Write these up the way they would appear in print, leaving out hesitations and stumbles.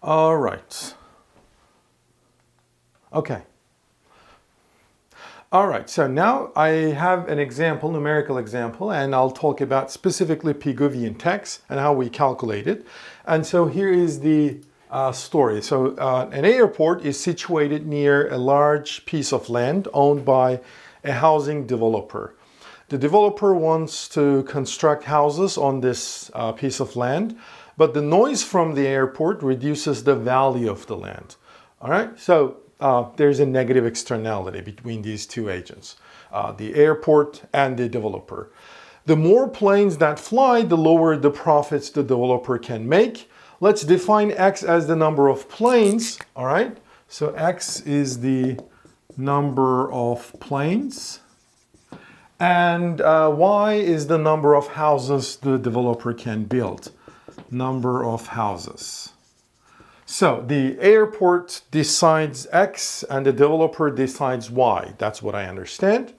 All right. Okay. All right, so now I have an example, numerical example, and I'll talk about specifically Pigouvian tax and how we calculate it. And so here is the story. So an airport is situated near a large piece of land owned by a housing developer. The developer wants to construct houses on this piece of land, but the noise from the airport reduces the value of the land. All right, so there's a negative externality between these two agents, the airport and the developer. The more planes that fly, the lower the profits the developer can make. Let's define X as the number of planes, all right? So X is the number of planes, and Y is the number of houses the developer can build, number of houses. So the airport decides X and the developer decides Y. That's what I understand.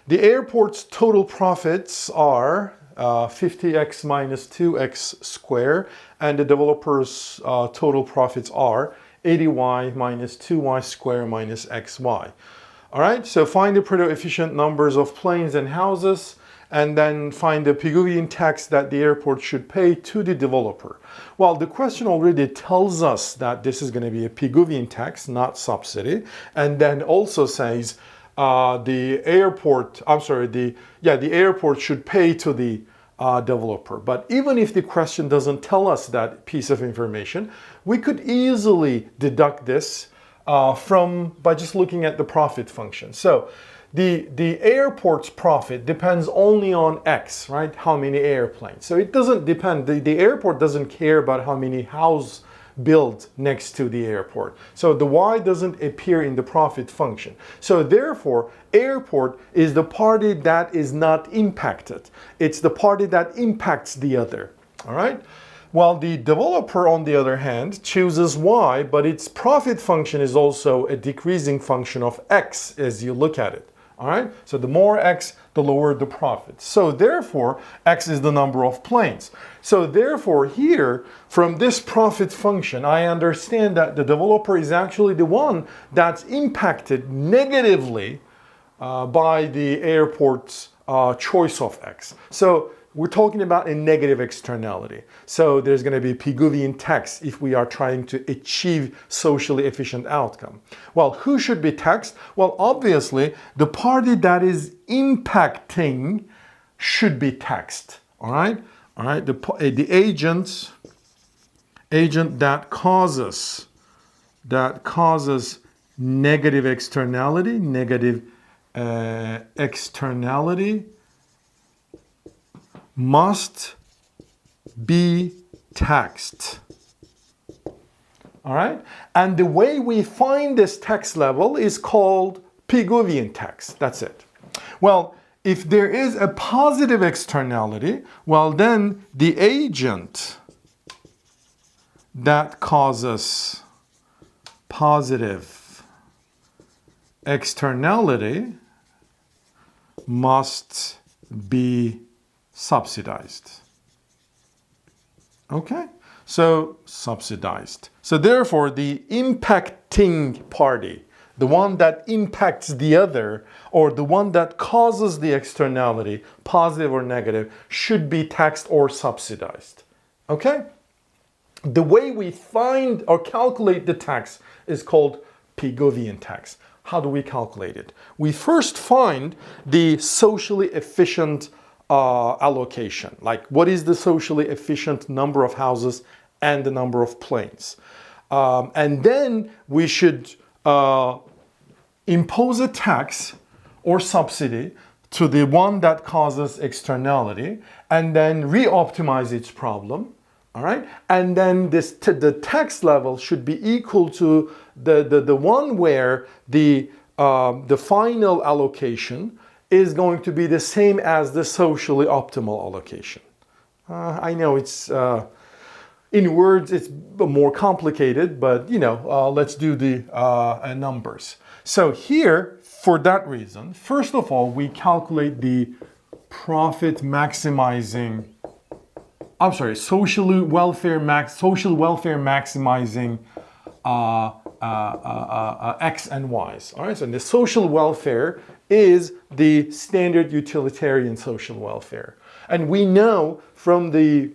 The airport's total profits are 50x minus 2x squared, and the developer's total profits are 80y minus 2y squared minus xy. All right, so find the pretty efficient numbers of planes and houses, and then find the Pigouvian tax that the airport should pay to the developer. Well, the question already tells us that this is going to be a Pigouvian tax, not subsidy, and then also says the airport should pay to the developer. But even if the question doesn't tell us that piece of information, we could easily deduct this by just looking at the profit function. So the airport's profit depends only on X, right? How many airplanes. So it doesn't depend, the airport doesn't care about how many houses built next to the airport. So the Y doesn't appear in the profit function. So therefore, airport is the party that is not impacted. It's the party that impacts the other, all right? While the developer, on the other hand, chooses Y, but its profit function is also a decreasing function of X as you look at it. All right, so the more X, the lower the profit. So therefore, X is the number of planes. So therefore here, from this profit function, I understand that the developer is actually the one that's impacted negatively by the airport's choice of X. So we're talking about a negative externality. So there's going to be Pigouvian tax if we are trying to achieve socially efficient outcome. Well, who should be taxed? Well, obviously, the party that is impacting should be taxed. All right? All right. The agent that causes negative externality, externality must be taxed. All right? And the way we find this tax level is called Pigouvian tax. That's it. Well, if there is a positive externality, well then the agent that causes positive externality must be subsidized. Okay, so subsidized. So therefore, the impacting party, the one that impacts the other, or the one that causes the externality, positive or negative, should be taxed or subsidized. Okay? The way we find or calculate the tax is called Pigouvian tax. How do we calculate it? We first find the socially efficient allocation, like what is the socially efficient number of houses and the number of planes. And then we should impose a tax or subsidy to the one that causes externality and then re-optimize its problem. All right, and then the tax level should be equal to the one where the final allocation is going to be the same as the socially optimal allocation. I know it's in words it's more complicated, but let's do the numbers. So here, for that reason, first of all, we calculate the profit maximizing I'm sorry, social welfare maximizing X and Y's. All right, so the social welfare is the standard utilitarian social welfare. And we know from the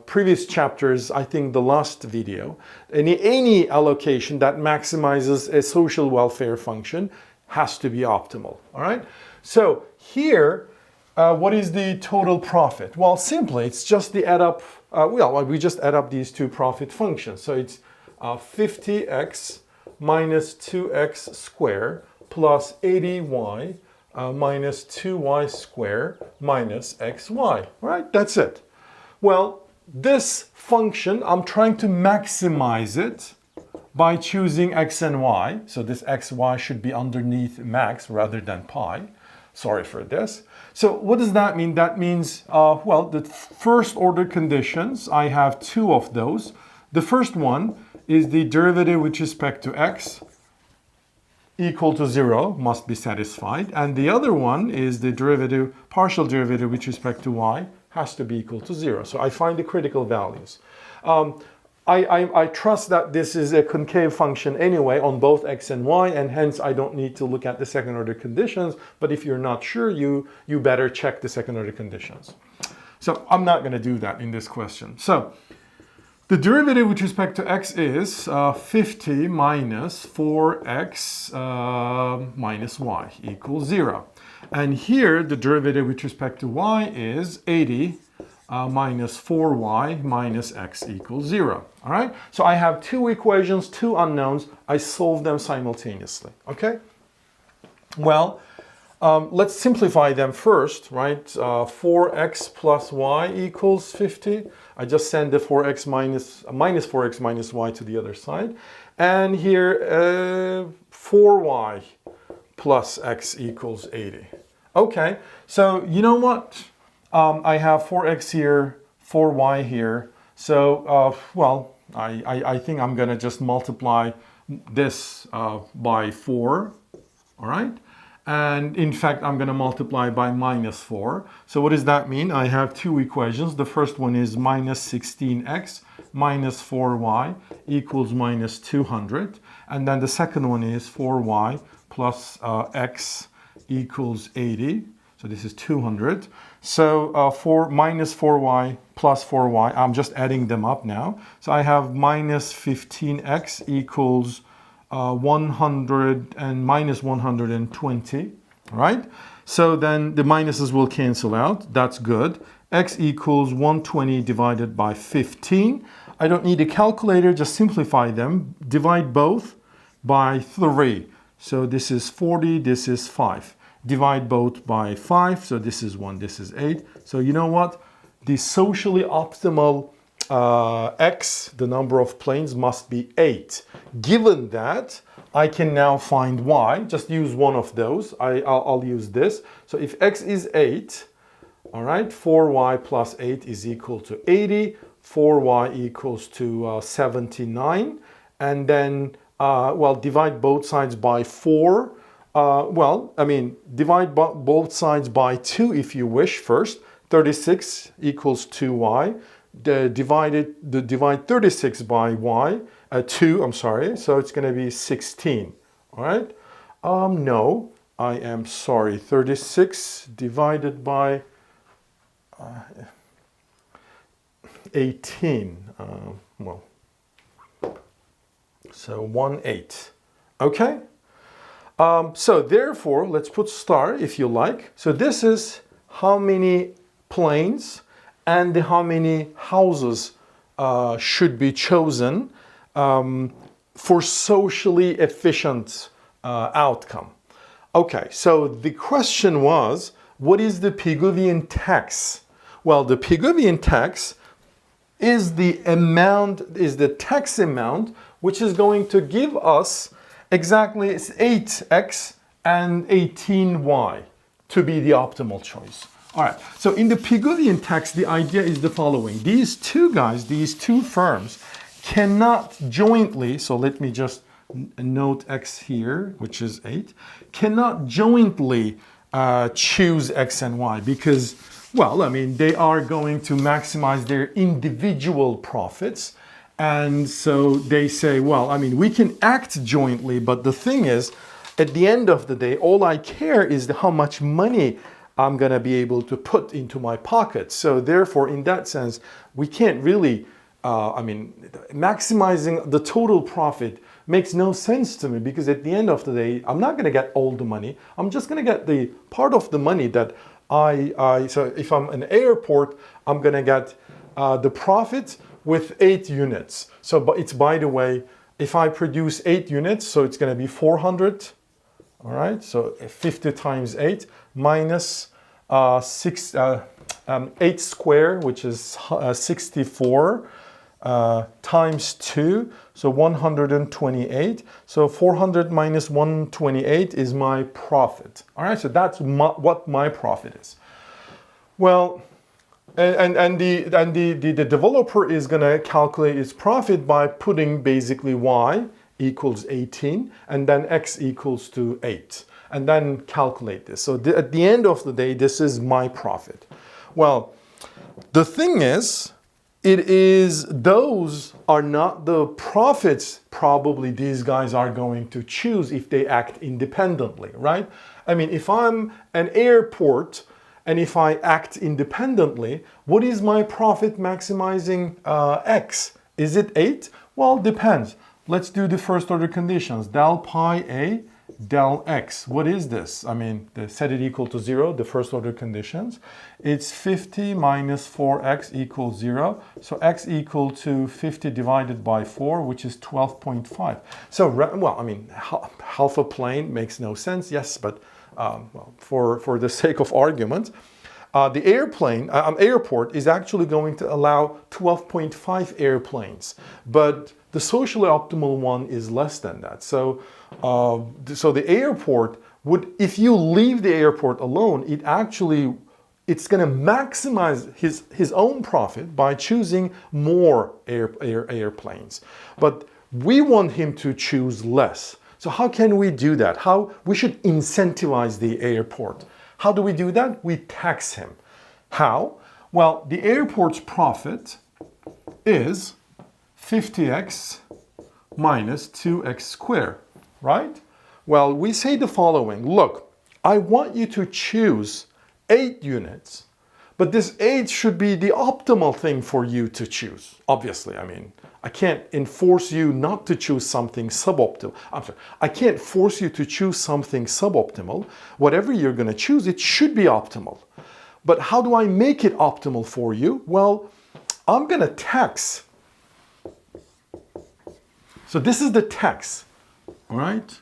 previous chapters, I think the last video, any allocation that maximizes a social welfare function has to be optimal. All right, so here, what is the total profit? Well, simply, it's just the add up, we just add up these two profit functions. So it's 50x minus 2x squared plus 80y minus 2y squared minus xy, right? That's it. Well, this function, I'm trying to maximize it by choosing x and y. So this xy should be underneath max rather than pi. Sorry for this. So what does that mean? That means, well, the first order conditions, I have two of those. The first one is the derivative with respect to x equal to 0 must be satisfied. And the other one is the derivative, partial derivative with respect to y has to be equal to 0. So I find the critical values. I trust that this is a concave function anyway on both x and y, and hence I don't need to look at the second order conditions. But if you're not sure, you better check the second order conditions. So I'm not going to do that in this question. So the derivative with respect to x is 50 minus 4x minus y equals 0. And here the derivative with respect to y is 80 minus 4y minus x equals 0. All right? So I have two equations, two unknowns. I solve them simultaneously. Okay? Well, let's simplify them first, right? 4x plus y equals 50. I just send the 4x minus 4x minus y to the other side. And here, 4y plus x equals 80. Okay, so you know what? I have 4x here, 4y here. So, well, I think I'm going to just multiply this by 4, all right? And in fact, I'm going to multiply by minus 4. So what does that mean? I have two equations. The first one is minus 16x minus 4y equals minus 200. And then the second one is 4y plus x equals 80. So this is 200. So minus 4y plus 4y, I'm just adding them up now. So I have minus 15x equals 100 and minus 120, right? So then the minuses will cancel out. That's good. X equals 120 divided by 15. I don't need a calculator, just simplify them. Divide both by 3. So this is 40, this is 5. Divide both by 5. So this is 1, this is 8. So you know what? The socially optimal x, the number of planes, must be 8. Given that, I can now find y. Just use one of those. I'll use this. So if x is 8, all right, 4y plus 8 is equal to 80. 4y equals to 79. And then, well, divide both sides by 4. Divide both sides by 2 if you wish first. 36 equals 2y. Divide 36 by y, 2, I'm sorry, so it's going to be 16, all right? No, I am sorry, 36 divided by 18, so 1/8, okay? So therefore, let's put star if you like. So this is how many planes and how many houses should be chosen for socially efficient outcome. Okay, so the question was, what is the Pigouvian tax? Well, the Pigouvian tax is the tax amount which is going to give us exactly 8x and 18y to be the optimal choice. All right, so in the Pigouvian tax, the idea is the following. These two guys, these two firms, cannot jointly, so let me just note x here, which is 8, cannot jointly choose x and y because Well, I mean, they are going to maximize their individual profits. And so they say, well, I mean, we can act jointly, but the thing is, at the end of the day, all I care is how much money I'm going to be able to put into my pocket. So therefore, in that sense, we can't really, maximizing the total profit makes no sense to me, because at the end of the day, I'm not going to get all the money. I'm just going to get the part of the money that so if I'm an airport, I'm going to get the profit with 8 units. So but it's, by the way, if I produce 8 units, so it's going to be 400. All right, so 50 times 8 minus 8 square, which is 64, times 2, so 128. So 400 minus 128 is my profit. All right, so that's what my profit is. Well, and the developer is going to calculate its profit by putting basically y equals 18 and then x equals to 8, and then calculate this. So at the end of the day, this is my profit. Well, the thing is, those are not the profits probably these guys are going to choose if they act independently, right? I mean, if I'm an airport and if I act independently, what is my profit maximizing x? Is it 8? Well, depends. Let's do the first order conditions. Del pi a, del x. What is this? I mean, set it equal to 0, the first order conditions. It's 50 minus 4x equals 0. So x equal to 50 divided by 4, which is 12.5. So, well, I mean, half a plane makes no sense, yes, but well, for the sake of argument, the airport is actually going to allow 12.5 airplanes, but the socially optimal one is less than that. So, so the airport would, if you leave the airport alone, it's going to maximize his own profit by choosing more airplanes. But we want him to choose less. So how can we do that? How we should incentivize the airport. How do we do that? We tax him. How? Well, the airport's profit is 50x minus 2x squared, right? Well, we say the following. Look, I want you to choose 8 units, but this 8 should be the optimal thing for you to choose. Obviously, I mean, I can't enforce you not to choose something suboptimal. I'm sorry, I can't force you to choose something suboptimal. Whatever you're going to choose, it should be optimal. But how do I make it optimal for you? Well, I'm going to tax. So this is the tax, all right?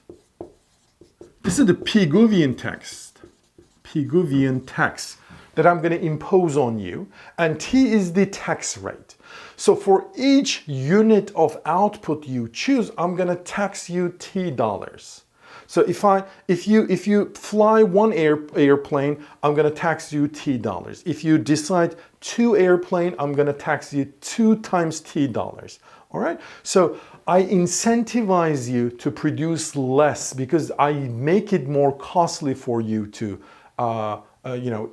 This is the Pigouvian tax that I'm going to impose on you, and T is the tax rate. So for each unit of output you choose, I'm going to tax you $T. So if you fly one airplane, I'm going to tax you $T. If you decide 2 airplanes, I'm going to tax you 2 times $T. All right? So I incentivize you to produce less because I make it more costly for you to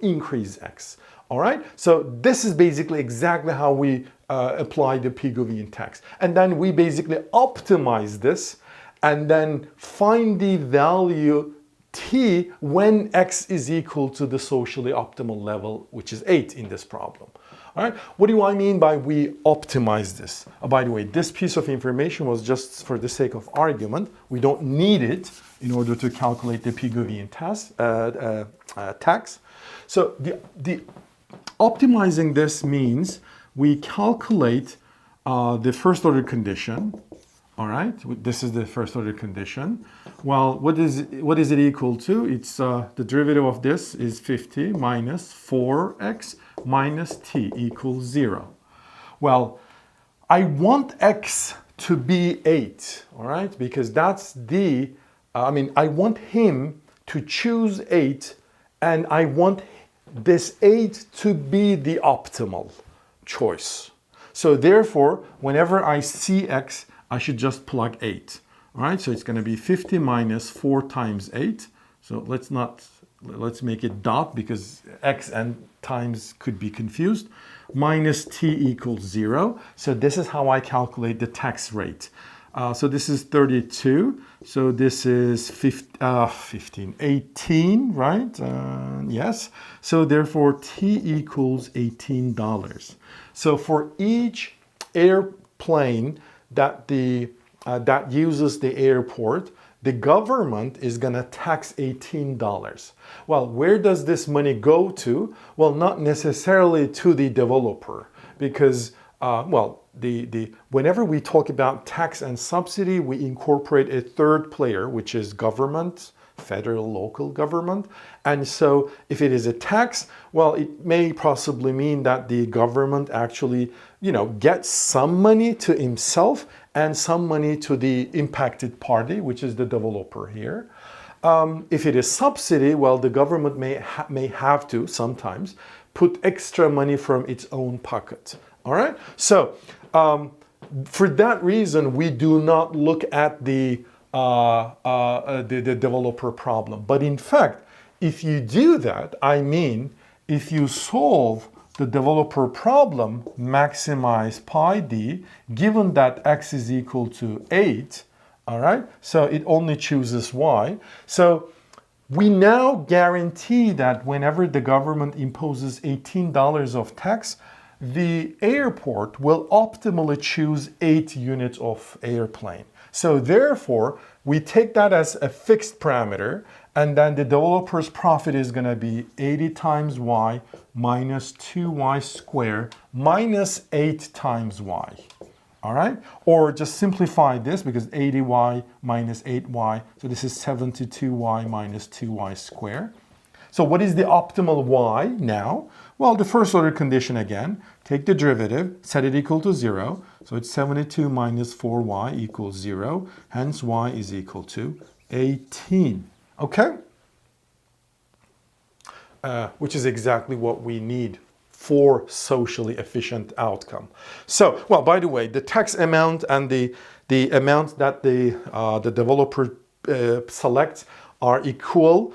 increase X. All right? So this is basically exactly how we apply the Pigouvian tax. And then we basically optimize this and then find the value T when X is equal to the socially optimal level, which is 8 in this problem. All right, what do I mean by we optimize this? By the way, this piece of information was just for the sake of argument. We don't need it in order to calculate the Pigouvian tax. So the optimizing this means we calculate the first order condition. All right, this is the first order condition. Well, what is it equal to? It's the derivative of this is 50 minus 4x minus t equals 0. Well, I want x to be 8, all right? Because that's I want him to choose 8, and I want this 8 to be the optimal choice. So therefore, whenever I see x, I should just plug 8. All right, so it's going to be 50 minus 4 times 8. So let's not let's make it dot because x and times could be confused, minus t equals 0. So this is how I calculate the tax rate. So this is 32. So this is 18, right? Yes. So therefore t equals $18. So for each airplane that that uses the airport, the government is going to tax $18. Well, where does this money go to? Well, not necessarily to the developer, because whenever we talk about tax and subsidy, we incorporate a third player, which is government, federal, local government. And so if it is a tax, well, it may possibly mean that the government actually, gets some money to himself and some money to the impacted party, which is the developer here. If it is subsidy, well, the government may have to sometimes put extra money from its own pocket. All right. So for that reason, we do not look at the developer problem. But in fact, if you do that, if you solve the developer problem, maximize pi d, given that x is equal to 8, all right? So it only chooses y. So we now guarantee that whenever the government imposes $18 of tax, the airport will optimally choose 8 units of airplane. So therefore, we take that as a fixed parameter, and then the developer's profit is going to be 80 times y minus 2y squared minus 8 times y. All right? Or just simplify this because 80y minus 8y, so this is 72y minus 2y squared. So what is the optimal y now? Well, the first order condition again, take the derivative, set it equal to 0. So it's 72 minus 4y equals 0. Hence y is equal to 18. Okay? Which is exactly what we need for socially efficient outcome. So, well, by the way, the tax amount and the amount that the developer selects are equal.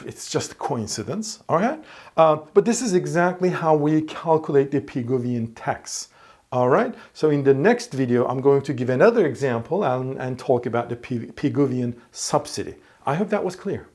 It's just a coincidence, all right? But this is exactly how we calculate the Pigouvian tax, all right? So in the next video, I'm going to give another example and talk about the Pigouvian subsidy. I hope that was clear.